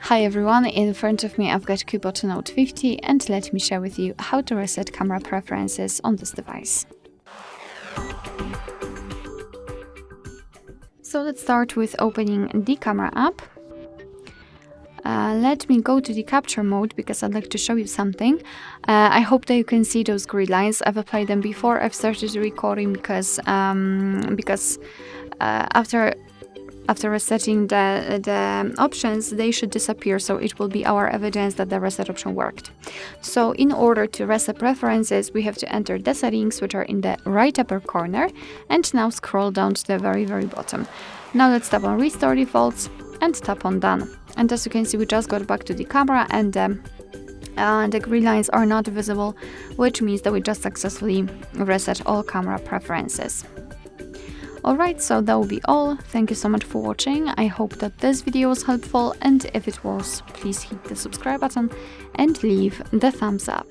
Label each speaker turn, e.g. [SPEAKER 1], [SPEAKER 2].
[SPEAKER 1] Hi everyone, in front of me I've got CUBOT Note 50 and let me share with you how to reset camera preferences on this device. So let's start with opening the camera app. Let me go to the capture mode because I'd like to show you something. I hope that you can see those grid lines. I've applied them before I've started the recording because after resetting the options, they should disappear, so it will be our evidence that the reset option worked. So in order to reset preferences, we have to enter the settings, which are in the right upper corner, and now scroll down to the very bottom. Now let's tap on Restore Defaults and tap on Done. And as you can see, we just got back to the camera and the green lines are not visible, which means that we just successfully reset all camera preferences. Alright, so that will be all. Thank you so much for watching. I hope that this video was helpful, and if it was, please hit the subscribe button and leave the thumbs up.